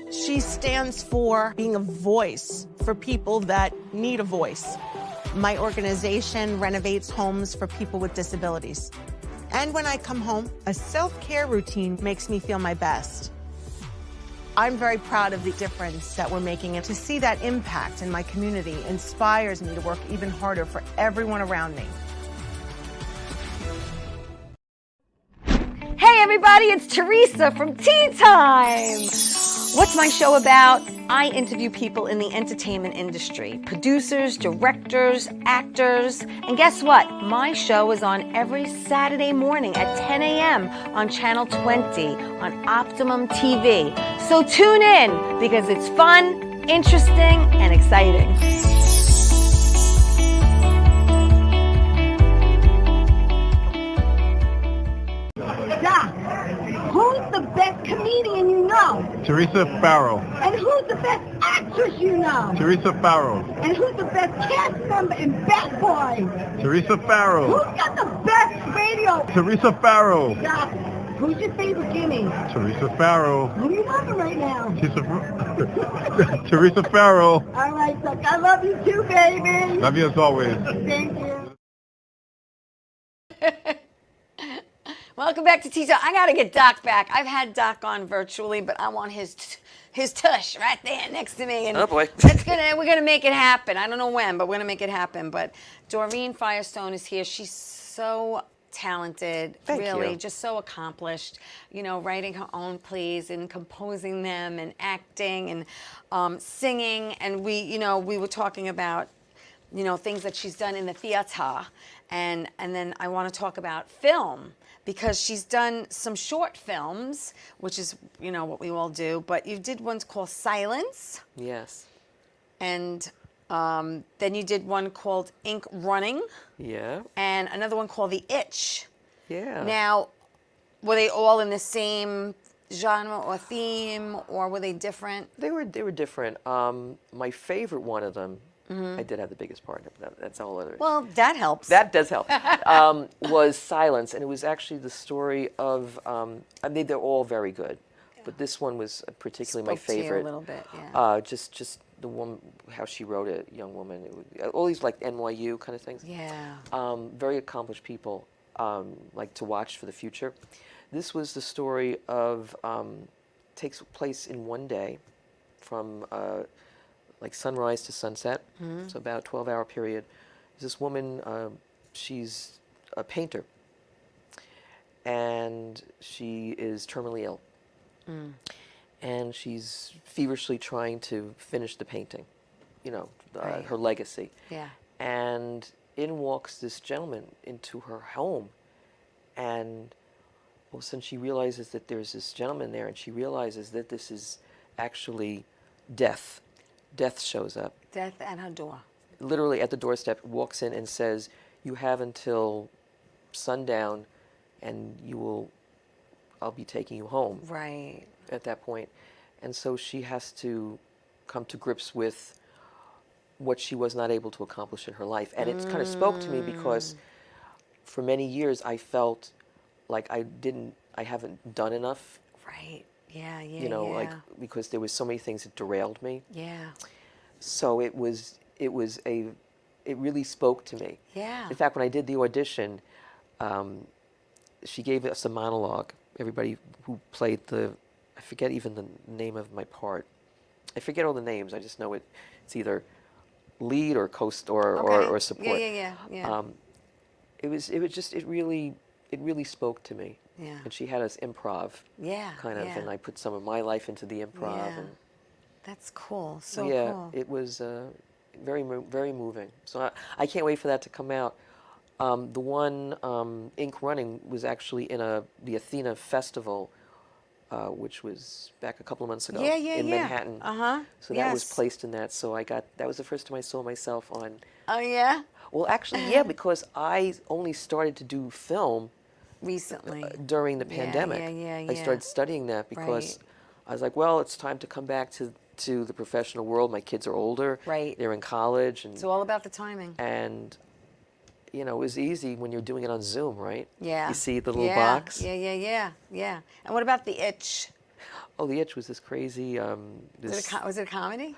She stands for being a voice for people that need a voice. My organization renovates homes for people with disabilities. And when I come home, a self-care routine makes me feel my best. I'm very proud of the difference that we're making, and to see that impact in my community inspires me to work even harder for everyone around me. Hey everybody, it's Theresa from Tea Time. What's my show about? I interview people in the entertainment industry, producers, directors, actors, and guess what? My show is on every Saturday morning at 10 a.m. on Channel 20 on Optimum TV. So tune in because it's fun, interesting, and exciting. Doc, who's the best comedian you know? Theresa Farrow. And who's the best actress you know? Theresa Farrow. And who's the best cast member in Bat Boys? Teresa Farrow. Who's got the best radio? Teresa Farrow. Doc, who's your favorite Guinea? Teresa Farrow. Who do you loving right now? Teresa Farrow. All right, Doc, I love you too, baby. Love you as always. Thank you. Welcome back to Tea Time. I got to get Doc back. I've had Doc on virtually, but I want his tush right there next to me. And Oh, boy. we're gonna make it happen. I don't know when, but we're gonna make it happen. But Doreen FIREstone is here. She's so talented, Thank really, you. just so accomplished. Writing her own plays and composing them and acting and singing. And we were talking about things that she's done in the theater, and then I want to talk about film. Because she's done some short films, which is, what we all do. But you did ones called Silence. Yes. And then you did one called Ink Running. Yeah. And another one called The Itch. Yeah. Now, were they all in the same genre or theme, or were they different? They were different. My favorite one of them, I did have the biggest part. That's all other. Well, that helps. That does help. Was Silence, and it was actually the story of. I mean, they're all very good, but this one was particularly my Spoke to you favorite. a little bit, yeah. Just the woman, how she wrote it, young woman. All these like NYU kind of things. Yeah. Very accomplished people, like to watch for the future. This was the story of takes place in one day, from. Like sunrise to sunset, so about a 12-hour period. There's this woman, she's a painter, and she is terminally ill. And she's feverishly trying to finish the painting, Right. her legacy. Yeah. And in walks this gentleman into her home, and all of a sudden she realizes that there's this gentleman there, and she realizes that this is actually death. Death shows up. Death at her door. Literally at the doorstep, walks in and says, you have until sundown, and I'll be taking you home. Right. At that point. And so she has to come to grips with what she was not able to accomplish in her life. And it kind of spoke to me because for many years I felt like I haven't done enough. Right. Yeah, yeah, You know, yeah. like, because there was so many things that derailed me. Yeah. So it really spoke to me. Yeah. In fact, when I did the audition, she gave us a monologue. Everybody who played I forget even the name of my part. I forget all the names. I just know it's either lead or or support. Yeah. It really spoke to me. Yeah. And she had us improv. Yeah. Kind of, yeah. and I put some of my life into the improv. Yeah. And That's cool. So yeah, cool. it was very moving. So I can't wait for that to come out. The one Ink Running was actually in the Athena Festival, which was back a couple of months ago in Manhattan. So that was placed in that. So that was the first time I saw myself on. Oh yeah. Well, actually, yeah, because I only started to do film recently during the pandemic. Yeah. I started studying that because I was like, well, it's time to come back to the professional world. My kids are older. Right. They're in college. And it's all about the timing. And you know, it was easy when you're doing it on Zoom, right? Yeah. You see the little box. Yeah. And what about The Itch? Oh, The Itch was this crazy. Was it a comedy?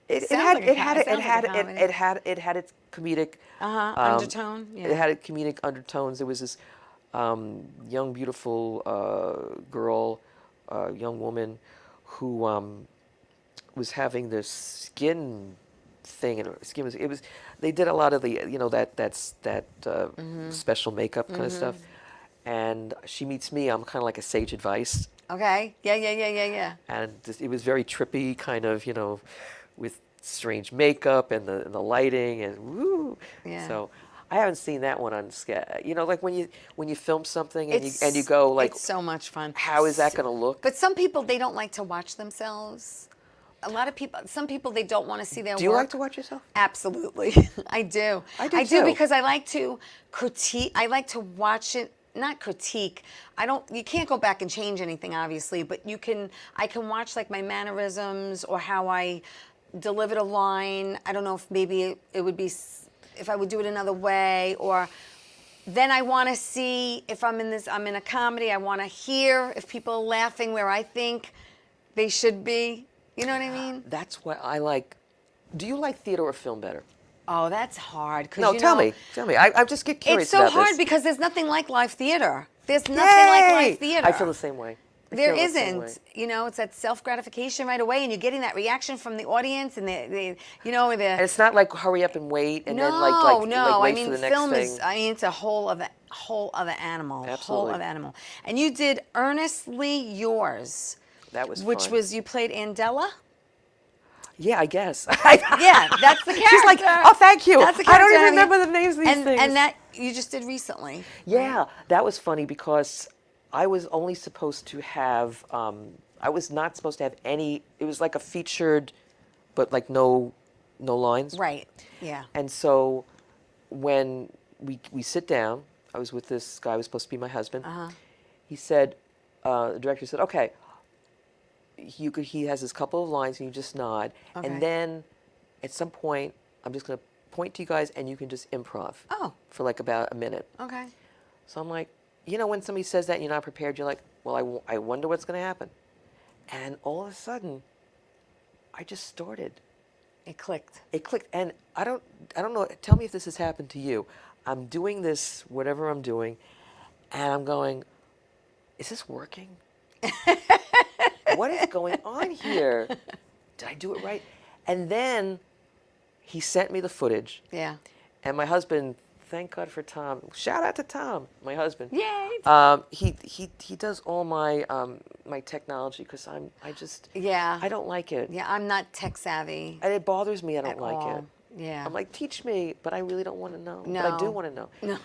It had its comedic undertone. Yeah. It had comedic undertones. There was this young, beautiful girl, young woman, who was having this skin thing, and her skin was. They did a lot of the special makeup kind of stuff, and she meets me. I'm kind of like a sage advice. Okay. Yeah. And it was very trippy, kind of, with strange makeup and the lighting and woo. Yeah. So I haven't seen that one on sketch. Like when you film something and you go like, it's so much fun. How is that going to look? But some people, they don't like to watch themselves. Some people, they don't want to see their work. Do you like to watch yourself? Absolutely. I do. I do because I like to critique. I like to watch it, not critique. You can't go back and change anything, obviously, but I can watch like my mannerisms or how I delivered a line. I don't know if maybe it would be, if I would do it another way, or then I want to see if I'm in a comedy, I want to hear if people are laughing where I think they should be. You know what I mean? That's what I like. Do you like theater or film better? Oh, that's hard. No, tell me. I just get curious it's so about hard this. because there's nothing like live theater. There's nothing like live theater. I feel the same way. There isn't. It's that self-gratification right away, and you're getting that reaction from the audience, and And it's not like hurry up and wait, and then like wait for the next film thing. is. It's a whole other animal. Absolutely. Whole other animal. And you did Earnestly Yours. That was which fun. was, you played Andella. Yeah, I guess. Yeah, that's the character. She's like, oh, thank you. That's the I don't character, even honey. remember the names of these things. And that you just did recently. Yeah, right? that was funny because I was only supposed to have, I was not supposed to have any, it was like a featured, but like no lines. Right, yeah. And so when we sit down, I was with this guy who was supposed to be my husband. He said, the director said, okay, he has this couple of lines and you just nod. Okay. And then at some point, I'm just going to point to you guys and you can just improv for like about a minute. Okay. So I'm like, when somebody says that and you're not prepared, you're like, well, I wonder what's going to happen. And all of a sudden, I just started. It clicked. It clicked. And I don't know, tell me if this has happened to you. I'm doing this, whatever I'm doing, and I'm going, is this working? What is going on here? Did I do it right? And then he sent me the footage. Yeah. And my husband, thank God for Tom. Shout out to Tom, my husband. Yay. He does all my my technology because I don't like it. Yeah, I'm not tech savvy. And it bothers me. I don't like all. it. Yeah. I'm like, teach me, but I really don't want to know. No. But I do want to know. No.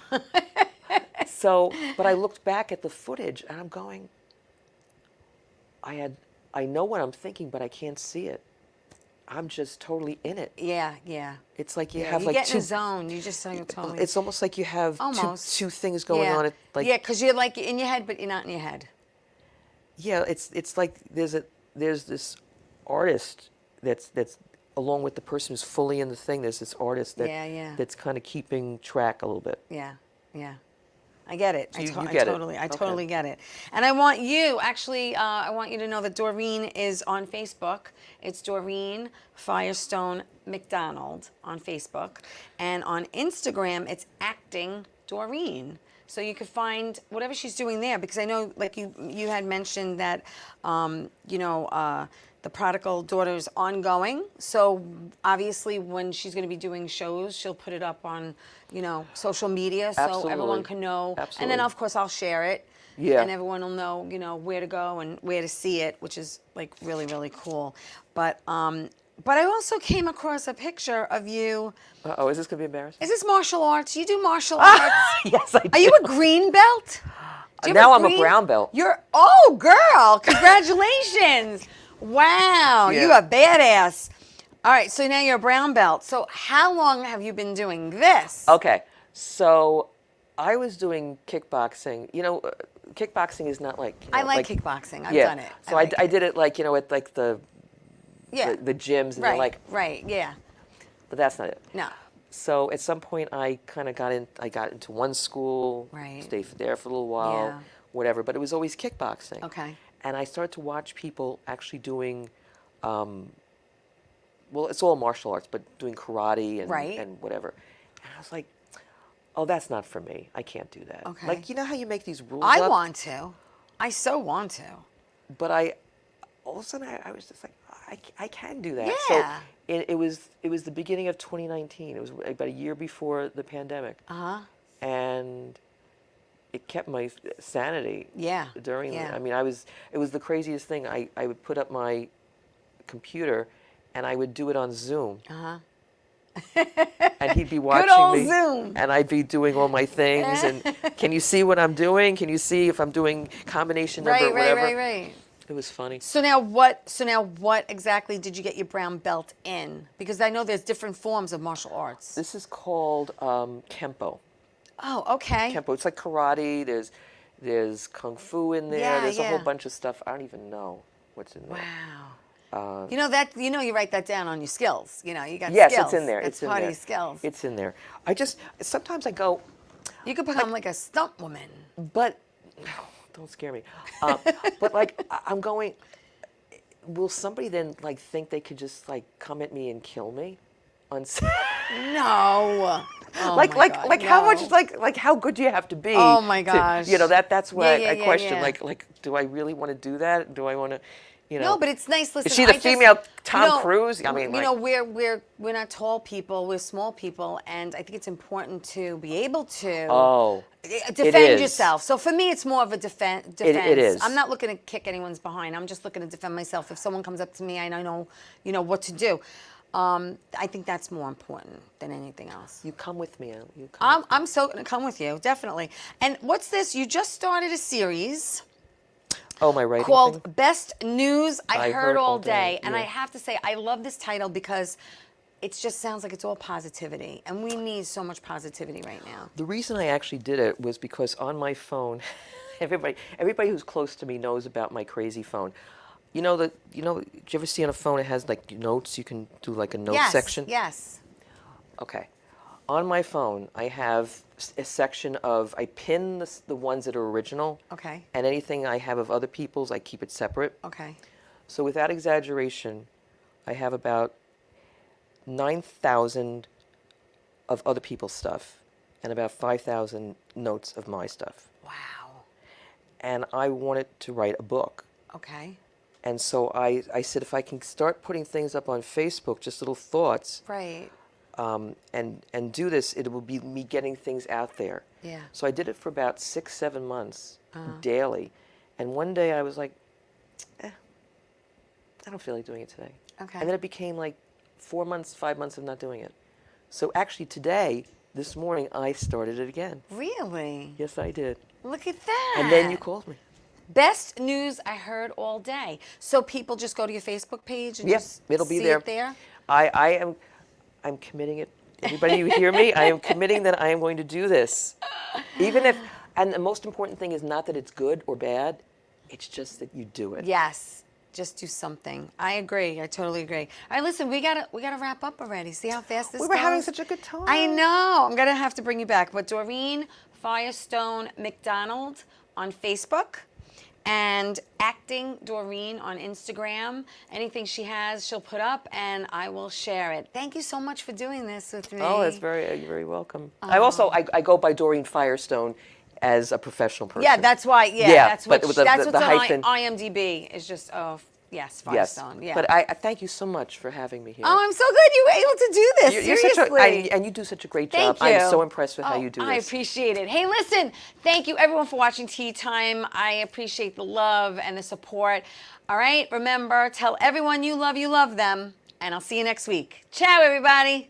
So, but I looked back at the footage and I'm going, I know what I'm thinking, but I can't see it. I'm just totally in it. Yeah, yeah. It's like you Yeah, have you like get two. in a zone. You just totally. It's almost like you have Almost. two things going on. Like, yeah, because you're like in your head, but you're not in your head. yeah, it's like there's this artist that's along with the person who's fully in the thing. There's this artist that that's kind of keeping track a little bit. Yeah, yeah. I get it. So you I get totally, it. I Okay. totally get it. And I want you, actually, I want you to know that Doreen is on Facebook. It's Doreen FIREstone McDonald on Facebook. And on Instagram, it's Acting Doreen. So you could find whatever she's doing there, because I know, like you had mentioned that, the prodigal daughter is ongoing. So obviously, when she's going to be doing shows, she'll put it up on, social media, so Absolutely. everyone can know. Absolutely. And then, of course, I'll share it. Yeah. And everyone will know, where to go and where to see it, which is like really, really cool. But I also came across a picture of you. Oh, is this gonna be embarrassing? Is this martial arts? You do martial arts? Yes, I do. Are you a green belt? Do you have Now I'm a green- brown belt. Girl, congratulations. Wow, Yeah. you a badass. All right, so now you're a brown belt. So how long have you been doing this? Okay, so I was doing kickboxing. Kickboxing is not like. I like kickboxing. I've yeah. done it. So like I did it like at like the gyms and they're like, right, yeah. but that's not it. No. So at some point I kind of got into one school, Right. stayed there for a little while, Yeah. whatever. But it was always kickboxing. Okay. And I started to watch people actually doing, well, it's all martial arts, but doing karate and whatever. And I was like, oh, that's not for me. I can't do that. Okay. Like, you know how you make these rules I up? want to. I so want to. But all of a sudden I was just like, I can do that. Yeah. So it was the beginning of 2019. It was about a year before the pandemic. Uh-huh. And it kept my sanity. Yeah. During Yeah. I mean, it was the craziest thing. I would put up my computer and I would do it on Zoom. Uh-huh. And he'd be watching Good old me. Zoom. And I'd be doing all my things. And can you see what I'm doing? Can you see if I'm doing combination number or whatever? Right. It was funny. So now what exactly did you get your brown belt in? Because I know there's different forms of martial arts. This is called Kempo. Oh, okay. Kempo. It's like karate. There's kung fu in there. Yeah, There's a whole yeah. bunch of stuff. I don't even know what's in there. Wow. You write that down on your skills. You got Yes, skills. it's in there. It's in part there. of your skills. It's in there. Sometimes I go, You could become like a stunt woman. but don't scare me. But like I'm going, will somebody then like think they could just like come at me and kill me on set? No. Oh like my God, how much no. like how good do you have to be? Oh my gosh. That's why Yeah, I yeah, question yeah. like do I really want to do that? Do I want to, No, but it's nice. Listen, is she the I just- female Tom Cruise? I mean, we're not tall people. We're small people, and I think it's important to be able to defend is. yourself. So for me, it's more of a defense. It is. I'm not looking to kick anyone's behind. I'm just looking to defend myself. If someone comes up to me and I know, what to do. I think that's more important than anything else. You come with me. You come. I'm so going to come with you, definitely. And what's this? You just started a series. Oh, my writing Called thing? Best News I Heard All Day. And yeah. I have to say, I love this title because it just sounds like it's all positivity. And we need so much positivity right now. The reason I actually did it was because on my phone, everybody who's close to me knows about my crazy phone. Did you ever see on a phone it has like notes? You can do like a note section. Yes. Okay. On my phone, I have a section of, I pin the ones that are original. Okay. And anything I have of other people's, I keep it separate. Okay. So without exaggeration, I have about 9,000 of other people's stuff and about 5,000 notes of my stuff. Wow. And I wanted to write a book. Okay. And so I said, if I can start putting things up on Facebook, just little thoughts, Right. and do this, it will be me getting things out there. Yeah. So I did it for about 6-7 months daily. And one day I was like, I don't feel like doing it today. Okay. And then it became like 4 months, 5 months of not doing it. So actually today, this morning, I started it again. Really? Yes, I did. Look at that. And then you called me. Best news I heard all day. So people just go to your Facebook page and Yes, just it'll be see there. it there? I'm committing it. Everybody, you hear me? I am committing that I am going to do this. Even if, and the most important thing is not that it's good or bad, it's just that you do it. Yes. Just do something. I agree. I totally agree. All right, listen, we gotta wrap up already. See how fast this We were having goes? such a good time. I know. I'm gonna have to bring you back. But Doreen FIREstone McDonald on Facebook, and Acting Doreen on Instagram. Anything she has, she'll put up, and I will share it. Thank you so much for doing this with me. Oh, you're very welcome. I go by Doreen FIREstone as a professional person. Yeah, that's why. Yeah, that's but what. with That's the what's on hyphen. IMDb. Is just yes, FIREstone. Yeah. But I thank you so much for having me here. Oh, I'm so glad you were able to do this. You're Seriously. and you do such a great Thank job. you. I'm so impressed with how you do this. I appreciate it. Hey, listen, thank you everyone for watching Tea Time. I appreciate the love and the support. All right, remember, tell everyone you love them, and I'll see you next week. Ciao, everybody.